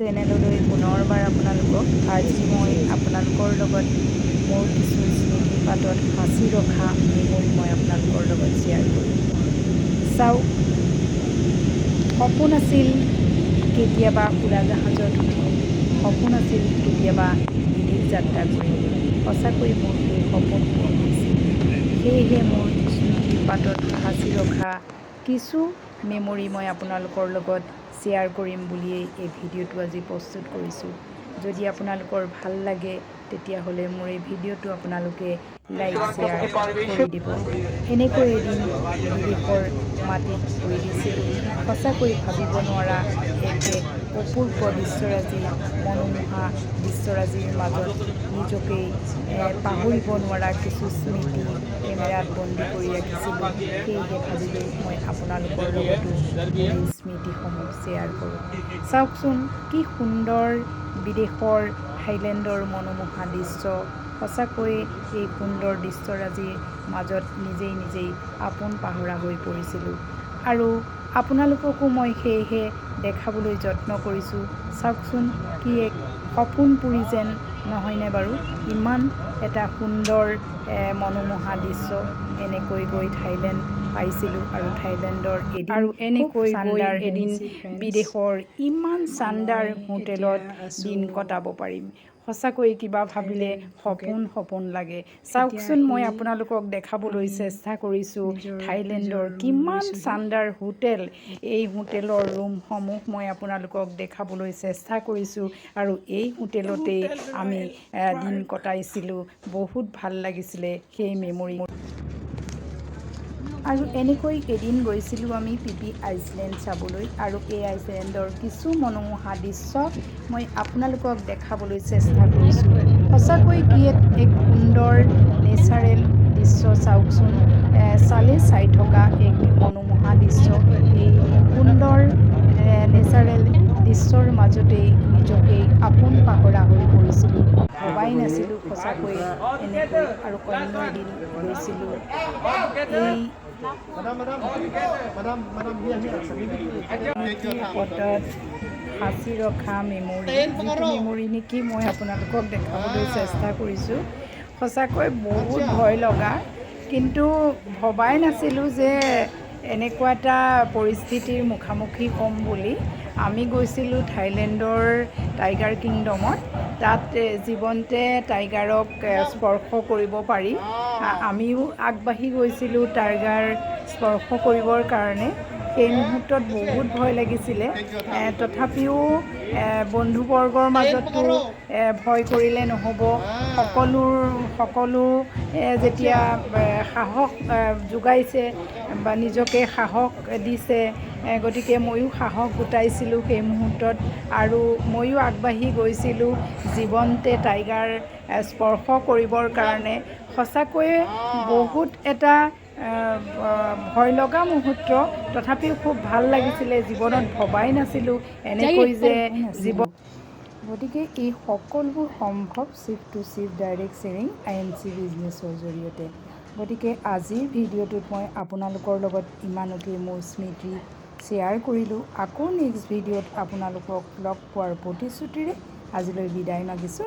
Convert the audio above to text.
চেনেললৈ পুনৰবাৰ আপোনালোকক আজি মই আপোনালোকৰ লগত মোৰ কিছু স্মৃতিপাতত সাঁচি ৰখা মেমৰি মই আপোনালোকৰ লগত শ্বেয়াৰ কৰিম। চাওক, সপোন আছিল কেতিয়াবা উৰাজাহাজত উঠি, সপোন আছিল কেতিয়াবা বিদেশ যাত্ৰা কৰিবলৈ। সঁচাকৈ মোৰ সেই সপোন পূৰণ হৈছিল। সেয়েহে মোৰ স্মৃতিপাতত সাঁচি ৰখা কিছু মেমৰি মই আপোনালোকৰ লগত শ্বেয়াৰ কৰিম বুলিয়েই এই ভিডিঅ'টো আজি প্ৰস্তুত কৰিছোঁ। যদি আপোনালোকৰ ভাল লাগে তেতিয়াহ'লে মোৰ এই ভিডিঅ'টো আপোনালোকে লাইক শ্বেয়াৰ কৰি দিব। এনেকৈ এদিন বিদেশৰ মাটিত ভৰি দিছিলোঁ। সঁচাকৈ ভাবিব নোৱাৰা এক অপূৰ্ব দৃশ্যৰাজি, মনোমোহা দৃশ্যৰাজিৰ মাজত নিজকেই পাহৰিব নোৱাৰা কিছু স্মৃতি কেমেৰাত বন্দী কৰি ৰাখিছিলোঁ। সেয়েহে ভাবিলোঁ মই আপোনালোকৰ লগতো মোৰ এই স্মৃতিসমূহ শ্বেয়াৰ কৰোঁ। চাওকচোন, কি সুন্দৰ বিদেশৰ থাইলেণ্ডৰ মনোমোহা দৃশ্য। সঁচাকৈ এই সুন্দৰ দৃশ্যৰাজিৰ মাজত নিজেই আপোন পাহৰা হৈ পৰিছিলোঁ। আৰু আপোনালোককো মই সেয়েহে দেখাবলৈ যত্ন কৰিছোঁ। চাওকচোন, কি এক সপোন পুৰি যেন নহয়নে বাৰু? ইমান এটা সুন্দৰ মনোমোহা দৃশ্য। এনেকৈ গৈ থাইলেণ্ড পাইছিলোঁ আৰু থাইলেণ্ডৰ এনেকৈ গৈ এদিন বিদেশৰ ইমান চাণ্ডাৰ হোটেলত দিন কটাব পাৰিম। সঁচাকৈ কিবা ভাবিলে সপোন লাগে। চাওকচোন, মই আপোনালোকক দেখাবলৈ চেষ্টা কৰিছোঁ থাইলেণ্ডৰ কিমান চাণ্ডাৰ হোটেল। এই হোটেলৰ ৰুমসমূহ মই আপোনালোকক দেখাবলৈ চেষ্টা কৰিছোঁ আৰু এই হোটেলতেই আমি দিন কটাইছিলোঁ। বহুত ভাল লাগিছিলে সেই মেমৰি। আৰু এনেকৈ এদিন গৈছিলোঁ আমি পিপি আইচলেণ্ড চাবলৈ আৰু এই আইচলেণ্ডৰ কিছু মনোমোহা দৃশ্য মই আপোনালোকক দেখাবলৈ চেষ্টা কৰিছোঁ। সঁচাকৈ কি এক সুন্দৰ নেচাৰেল দৃশ্য। চাওকচোন, চালেই চাই থকা এক মনোমোহা দৃশ্য। এই সুন্দৰ নেচাৰেল দৃশ্যৰ মাজতেই নিজকেই আপোন পাহৰা হৈ পৰিছিলোঁ। ভবাই নাছিলোঁ সঁচাকৈ এনেকৈ। আৰু অন্য এদিন গৈছিলোঁ এই পটত সাঁচি ৰখা মেমৰি। যিটো মেমৰি নেকি মই আপোনালোকক দেখাবলৈ চেষ্টা কৰিছোঁ। সঁচাকৈ বহুত ভয় লগা, কিন্তু ভবাই নাছিলোঁ যে এনেকুৱা এটা পৰিস্থিতিৰ মুখামুখি হ'ম বুলি। আমি গৈছিলোঁ থাইলেণ্ডৰ টাইগাৰ কিংডমত। তাত জীৱন্তে টাইগাৰক স্পৰ্শ কৰিব পাৰি। আমিও আগবাঢ়ি গৈছিলোঁ টাইগাৰ স্পৰ্শ কৰিবৰ কাৰণে। সেই মুহূৰ্তত বহুত ভয় লাগিছিলে। তথাপিও বন্ধুবৰ্গৰ মাজতো ভয় কৰিলে নহ'ব। সকলো যেতিয়া সাহস যোগাইছে বা নিজকে সাহস দিছে, গতিকে ময়ো সাহস গোটাইছিলোঁ সেই মুহূৰ্তত আৰু ময়ো আগবাঢ়ি গৈছিলোঁ জীৱন্তে টাইগাৰ স্পৰ্শ কৰিবৰ কাৰণে। সঁচাকৈয়ে বহুত এটা ভয় লগা মুহূৰ্ত, তথাপিও খুব ভাল লাগিছিলে। জীৱনত ভবাই নাছিলোঁ এনেকৈ যে গতিকে এই সকলোবোৰ সম্ভৱ chief two chief direct sharing INC বিজনেছৰ জৰিয়তে। গতিকে আজিৰ ভিডিঅ'টোত মই আপোনালোকৰ লগত ইমানকেই মোৰ স্মৃতি শ্বেয়াৰ কৰিলোঁ। আকৌ নেক্সট ভিডিঅ'ত আপোনালোকক লগ পোৱাৰ প্ৰতিশ্ৰুতিৰে আজিলৈ বিদায় মাগিছোঁ।